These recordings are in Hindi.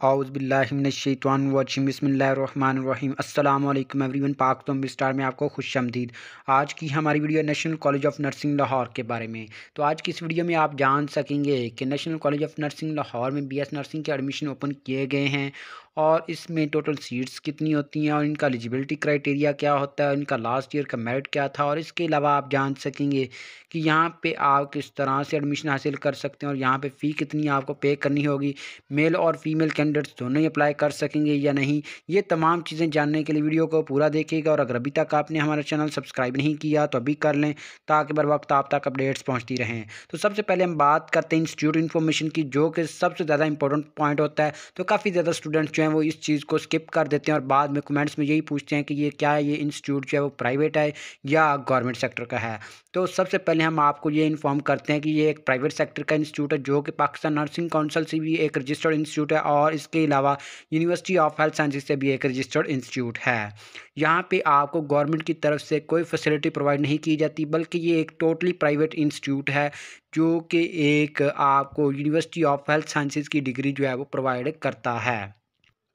औज़ुबिल्लाहिमिनश्शैतानिर्रजीम बिस्मिल्लाहिर्रहमानिर्रहीम अस्सलाम वालेकुम एवरीवन। पाक तुम स्टार में आपको खुशामदीद। आज की हमारी video national college of nursing Lahore के बारे में। तो आज की इस वीडियो में आप जान सकेंगे कि national college of nursing Lahore में बीएस नर्सिंग के एडमिशन ओपन किए गए हैं और इसमें टोटल सीट्स कितनी होती हैं और इनका एलिजिबिलिटी क्राइटेरिया क्या होता है, इनका लास्ट ईयर का मेरिट क्या था, और इसके अलावा आप जान सकेंगे कि यहाँ पे आप किस तरह से एडमिशन हासिल कर सकते हैं और यहाँ पे फ़ी कितनी आपको पे करनी होगी। मेल और फीमेल कैंडिडेट्स दोनों ही अप्लाई कर सकेंगे या नहीं, ये तमाम चीज़ें जानने के लिए वीडियो को पूरा देखिएगा। और अगर अभी तक आपने हमारा चैनल सब्सक्राइब नहीं किया तो अभी कर लें ताकि बर वक्त आप तक अपडेट्स पहुँचती रहें। तो सबसे पहले हम बात करते हैं इंस्टीट्यूट इन्फॉर्मेशन की, जो कि सबसे ज़्यादा इंपॉर्टेंट पॉइंट होता है। तो काफ़ी ज़्यादा स्टूडेंट्स जो हैं वो इस चीज़ को स्किप कर देते हैं और बाद में कमेंट्स में यही पूछते हैं कि ये क्या है, ये इंस्टीट्यूट जो है वो प्राइवेट है या गवर्नमेंट सेक्टर का है। तो सबसे पहले हम आपको ये इन्फॉर्म करते हैं कि ये एक प्राइवेट सेक्टर का इंस्टीट्यूट है, जो कि पाकिस्तान नर्सिंग काउंसिल से भी एक रजिस्टर्ड इंस्टीट्यूट है और इसके अलावा यूनिवर्सिटी ऑफ हेल्थ साइंसेज से भी एक रजिस्टर्ड इंस्टीट्यूट है। यहाँ पे आपको गवर्नमेंट की तरफ से कोई फैसिलिटी प्रोवाइड नहीं की जाती, बल्कि ये एक टोटली प्राइवेट इंस्टीट्यूट है जो कि एक आपको यूनिवर्सिटी ऑफ हेल्थ साइंसेज की डिग्री जो है वो प्रोवाइड करता है।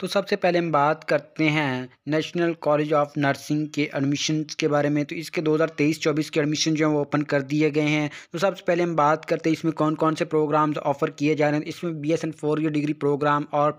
तो सबसे पहले हम बात करते हैं नेशनल कॉलेज ऑफ नर्सिंग के एडमिशन्स के बारे में। तो इसके 2023-24 के एडमिशन जो हैं वो ओपन कर दिए गए हैं। तो सबसे पहले हम बात करते हैं इसमें कौन कौन से प्रोग्राम्स ऑफ़र किए जा रहे हैं। इसमें BSN 4 ईयर डिग्री प्रोग्राम और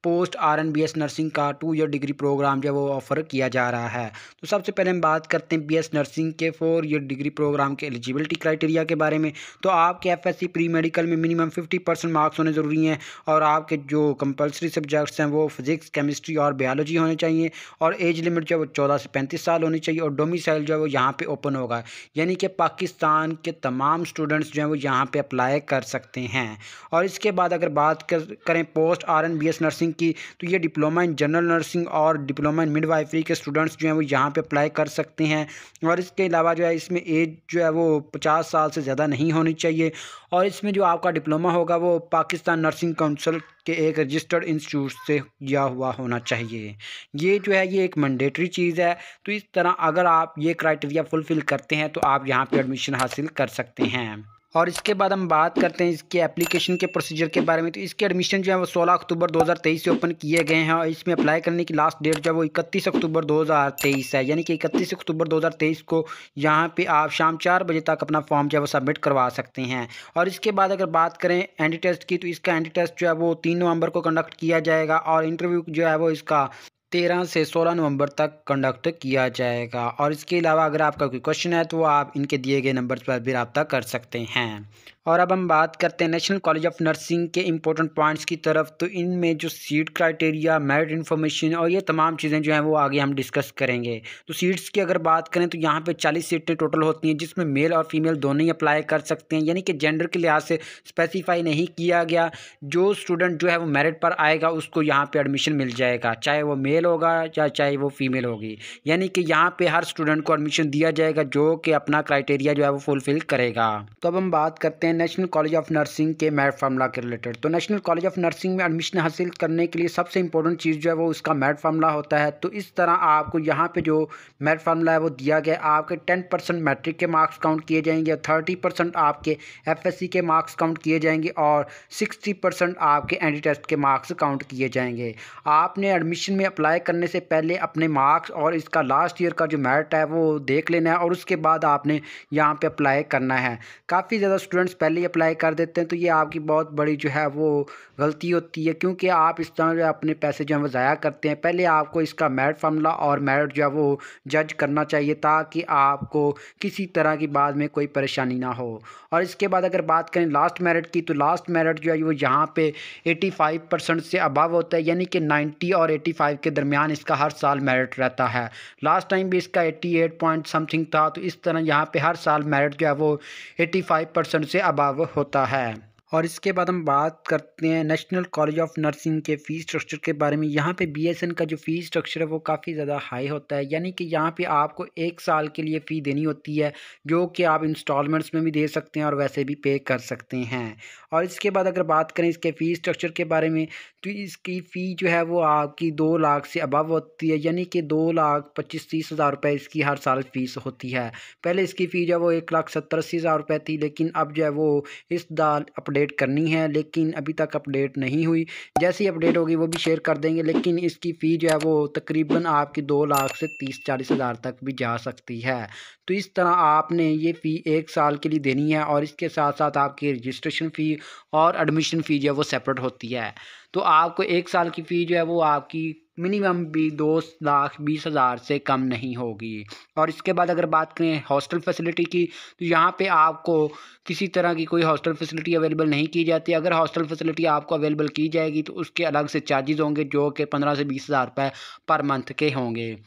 पोस्ट RN-BS नर्सिंग का 2 ईयर डिग्री प्रोग्राम जो है वो ऑफ़र किया जा रहा है। तो सबसे पहले हम बात करते हैं BS नर्सिंग के 4 ईयर डिग्री प्रोग्राम के एलिजिबिलिटी क्राइटेरिया के बारे में। तो आपके FSC प्री मेडिकल में मिनिमम 50% मार्क्स होने ज़रूरी हैं और आपके जो कंपलसरी सब्जेक्ट्स हैं वो फिजिक्स, केमिस्ट्री और बायोलॉजी होने चाहिए और एज लिमिट जो है वो 14 से 35 साल होनी चाहिए और डोमिसाइल जो है वो यहाँ पे ओपन होगा, यानी कि पाकिस्तान के तमाम स्टूडेंट्स जो हैं वो यहाँ पे अप्लाई कर सकते हैं। और इसके बाद अगर बात करें पोस्ट RN-BS नर्सिंग की, तो ये डिप्लोमा इन जनरल नर्सिंग और डिप्लोमा इन मिडवाइफरी के स्टूडेंट्स जो हैं वो यहाँ पे अप्लाई कर सकते हैं। और इसके अलावा जो है इसमें एज जो है वो 50 साल से ज़्यादा नहीं होनी चाहिए और इसमें जो आपका डिप्लोमा होगा वो पाकिस्तान नर्सिंग काउंसिल के एक रजिस्टर्ड इंस्टीट्यूट से किया हुआ होना चाहिए। ये जो है ये एक मैंडेटरी चीज़ है। तो इस तरह अगर आप ये क्राइटेरिया फुलफ़िल करते हैं तो आप यहाँ पे एडमिशन हासिल कर सकते हैं। और इसके बाद हम बात करते हैं इसके एप्लीकेशन के प्रोसीजर के बारे में। तो इसके एडमिशन जो है वो 16 अक्टूबर 2023 से ओपन किए गए हैं और इसमें अप्लाई करने की लास्ट डेट जो है वो 31 अक्टूबर 2023 है, यानी कि 31 अक्टूबर 2023 को यहाँ पे आप शाम 4 बजे तक अपना फॉर्म जो है वो सबमिट करवा सकते हैं। और इसके बाद अगर बात करें एंटी टेस्ट की, तो इसका एंटी टेस्ट जो है वो 3 नवंबर को कंडक्ट किया जाएगा और इंटरव्यू जो है वो इसका 13 से 16 नवंबर तक कंडक्ट किया जाएगा। और इसके अलावा अगर आपका कोई क्वेश्चन है तो आप इनके दिए गए नंबर पर भी रब्ता कर सकते हैं। और अब हम बात करते हैं नेशनल कॉलेज ऑफ नर्सिंग के इंपॉर्टेंट पॉइंट्स की तरफ। तो इनमें जो सीट क्राइटेरिया, मेरिट इन्फॉर्मेशन और ये तमाम चीज़ें जो हैं वो आगे हम डिस्कस करेंगे। तो सीट्स की अगर बात करें तो यहाँ पे 40 सीटें टोटल होती हैं, जिसमें मेल और फीमेल दोनों ही अप्लाई कर सकते हैं, यानी कि जेंडर के लिहाज से स्पेसिफाई नहीं किया गया। जो स्टूडेंट जो है वो मेरिट पर आएगा उसको यहाँ पर एडमिशन मिल जाएगा, चाहे वो मेल होगा या चाहे वो फीमेल होगी, यानी कि यहाँ पे हर स्टूडेंट को एडमिशन दिया जाएगा जो कि अपना क्राइटेरिया जो है वो फुलफिल करेगा। तो अब हम बात करते हैं नेशनल कॉलेज ऑफ नर्सिंग के मेरिट फार्मूला के रिलेटेड। तो नेशनल कॉलेज ऑफ नर्सिंग में एडमिशन हासिल करने के लिए सबसे इंपॉर्टेंट चीज़ जो है वो उसका मेरिट फार्मूला होता है। तो इस तरह आपको यहाँ पे जो मेरिट फार्मूला है वो दिया गया। आपके 10% मैट्रिक के मार्क्स काउंट किए जाएंगे, 30% आपके FSC के मार्क्स काउंट किए जाएंगे और 60% आपके एंटी टेस्ट के मार्क्स काउंट किए जाएंगे। आपने एडमिशन में अप्लाई करने से पहले अपने मार्क्स और इसका लास्ट ईयर का जो मेरिट है वो देख लेना है और उसके बाद आपने यहाँ पे अप्लाई करना है। काफ़ी ज़्यादा स्टूडेंट्स पहले ही अप्लाई कर देते हैं, तो ये आपकी बहुत बड़ी जो है वो गलती होती है, क्योंकि आप इस तरह अपने पैसे जो है वो ज़ाया करते हैं। पहले आपको इसका मेरिट फार्मूला और मेरिट जो है वो जज करना चाहिए ताकि आपको किसी तरह की बाद में कोई परेशानी ना हो। और इसके बाद अगर बात करें लास्ट मेरिट की, तो लास्ट मेरिट जो है वो यहाँ पे 85% से अबव होता है, यानी कि 90 और 85 के दरमियान इसका हर साल मेरिट रहता है। लास्ट टाइम भी इसका 88 पॉइंट समथिंग था। तो इस तरह यहाँ पे हर साल मेरिट जो है वो 85% से अबव होता है। और इसके बाद हम बात करते हैं नेशनल कॉलेज ऑफ नर्सिंग के फ़ीस स्ट्रक्चर के बारे में। यहाँ पे BSN का जो फ़ीस स्ट्रक्चर है वो काफ़ी ज़्यादा हाई होता है, यानी कि यहाँ पे आपको 1 साल के लिए फ़ी देनी होती है, जो कि आप इंस्टॉलमेंट्स में भी दे सकते हैं और वैसे भी पे कर सकते हैं। और इसके बाद अगर बात करें इसके फ़ीस स्ट्रक्चर के बारे में, तो इसकी फ़ी जो है वो आपकी 2 लाख से अबव होती है, यानी कि 2,25,30,000 रुपये इसकी हर साल फ़ीस होती है। पहले इसकी फ़ी जो है वो 1,70,80,000 रुपये थी, लेकिन अब जो है वो इस साल अपडेट अपडेट करनी है, लेकिन अभी तक अपडेट नहीं हुई। जैसी अपडेट होगी वो भी शेयर कर देंगे, लेकिन इसकी फ़ी जो है वो तकरीबन आपकी 2 लाख से 30-40 हज़ार तक भी जा सकती है। तो इस तरह आपने ये फ़ी 1 साल के लिए देनी है और इसके साथ-साथ आपकी रजिस्ट्रेशन फ़ी और एडमिशन फ़ी जो है वो सेपरेट होती है। तो आपको 1 साल की फ़ी जो है वो आपकी मिनिमम भी 2,20,000 से कम नहीं होगी। और इसके बाद अगर बात करें हॉस्टल फैसिलिटी की, तो यहाँ पे आपको किसी तरह की कोई हॉस्टल फैसिलिटी अवेलेबल नहीं की जाती। अगर हॉस्टल फैसिलिटी आपको अवेलेबल की जाएगी तो उसके अलग से चार्जेज़ होंगे, जो कि 15 से 20,000 रुपए पर मंथ के होंगे।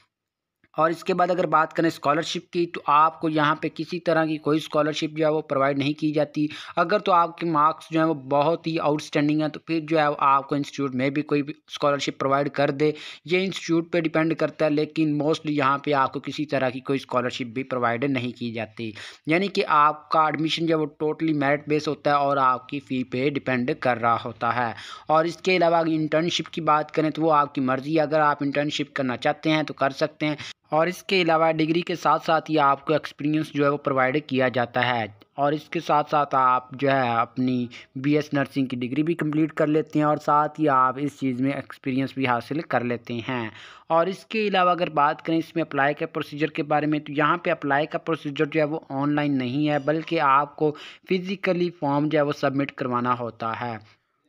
और इसके बाद अगर बात करें स्कॉलरशिप की, तो आपको यहाँ पे किसी तरह की कोई स्कॉलरशिप जो है वो प्रोवाइड नहीं की जाती। अगर तो आपके मार्क्स जो हैं वो बहुत ही आउटस्टैंडिंग हैं, तो फिर जो है वो आपको इंस्टीट्यूट में भी कोई भी स्कॉलरशिप प्रोवाइड कर दे। ये इंस्टीट्यूट पे डिपेंड करता है, लेकिन मोस्टली यहाँ पे आपको किसी तरह की कोई स्कॉलरशिप भी प्रोवाइड नहीं की जाती। यानी कि आपका एडमिशन जो है वो टोटली मेरिट बेस होता है और आपकी फ़ी पे डिपेंड कर रहा होता है। और इसके अलावा अगर इंटर्नशिप की बात करें तो वो आपकी मर्ज़ी है, अगर आप इंटर्नशिप करना चाहते हैं तो कर सकते हैं। और इसके अलावा डिग्री के साथ-साथ ही आपको एक्सपीरियंस जो है वो प्रोवाइड किया जाता है। और इसके साथ-साथ आप जो है अपनी बीएस नर्सिंग की डिग्री भी कंप्लीट कर लेते हैं और साथ ही आप इस चीज़ में एक्सपीरियंस भी हासिल कर लेते हैं। और इसके अलावा अगर बात करें इसमें अप्लाई के प्रोसीजर के बारे में, तो यहाँ पे अप्लाई का प्रोसीजर जो है वो ऑनलाइन नहीं है, बल्कि आपको फ़िज़िकली फॉर्म जो है वो सबमिट करवाना होता है।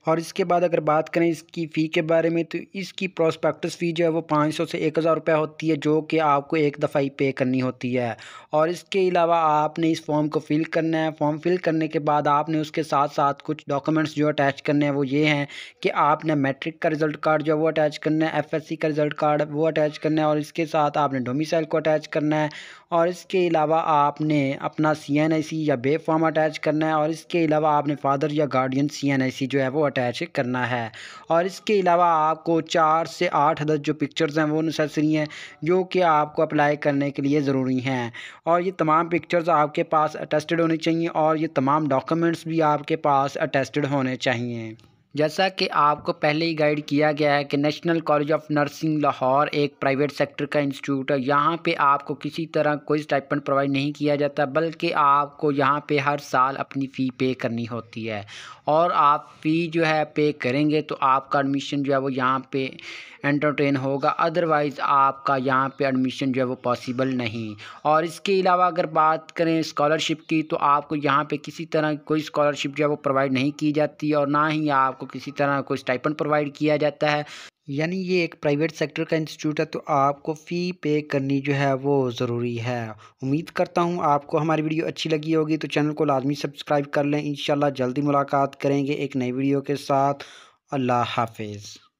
और इसके बाद अगर बात करें इसकी फ़ी के बारे में, तो इसकी प्रोस्पेक्टस फ़ी जो है वो 500 से 1,000 रुपये होती है, जो कि आपको एक दफ़ा ही पे करनी होती है। और इसके अलावा आपने इस फॉर्म को फ़िल करना है। फॉर्म फ़िल करने के बाद आपने उसके साथ-साथ कुछ डॉक्यूमेंट्स जो अटैच करने हैं वो ये हैं कि आपने मैट्रिक का रिज़ल्ट कार्ड जो है वो अटैच करना है, एफएससी का रिज़ल्ट कार्ड वो अटैच करना है और इसके साथ आपने डोमिसाइल को अटैच करना है। और इसके अलावा आपने अपना सीएनआईसी या बे फॉर्म अटैच करना है और इसके अलावा आपने फ़ादर या गार्डियन सीएनआईसी जो है वो अटैच करना है। और इसके अलावा आपको 4 से 8 अदद जो पिक्चर्स हैं वो नेसेसरी हैं, जो कि आपको अप्लाई करने के लिए ज़रूरी हैं। और ये तमाम पिक्चर्स आपके पास अटेस्टेड होनी चाहिए और ये तमाम डॉक्यूमेंट्स भी आपके पास अटेस्टेड होने चाहिए। जैसा कि आपको पहले ही गाइड किया गया है कि national college of nursing Lahore एक प्राइवेट सेक्टर का इंस्टीट्यूट है। यहाँ पे आपको किसी तरह कोई स्टाइपेंड प्रोवाइड नहीं किया जाता, बल्कि आपको यहाँ पे हर साल अपनी फ़ी पे करनी होती है। और आप फ़ी जो है पे करेंगे तो आपका एडमिशन जो है वो यहाँ पे एंटरटेन होगा, अदरवाइज़ आपका यहाँ पे एडमिशन जो है वो पॉसिबल नहीं। और इसके अलावा अगर बात करें स्कॉलरशिप की, तो आपको यहाँ पे किसी तरह की कोई स्कॉलरशिप जो है वो प्रोवाइड नहीं की जाती और ना ही आपको किसी तरह कोई स्टाइपेंड प्रोवाइड किया जाता है। यानी ये एक प्राइवेट सेक्टर का इंस्टीट्यूट है, तो आपको फ़ी पे करनी जो है वो ज़रूरी है। उम्मीद करता हूँ आपको हमारी वीडियो अच्छी लगी होगी, तो चैनल को लाज़मी सब्सक्राइब कर लें। इंशाल्लाह जल्दी मुलाकात करेंगे एक नई वीडियो के साथ। अल्लाह हाफ़िज़।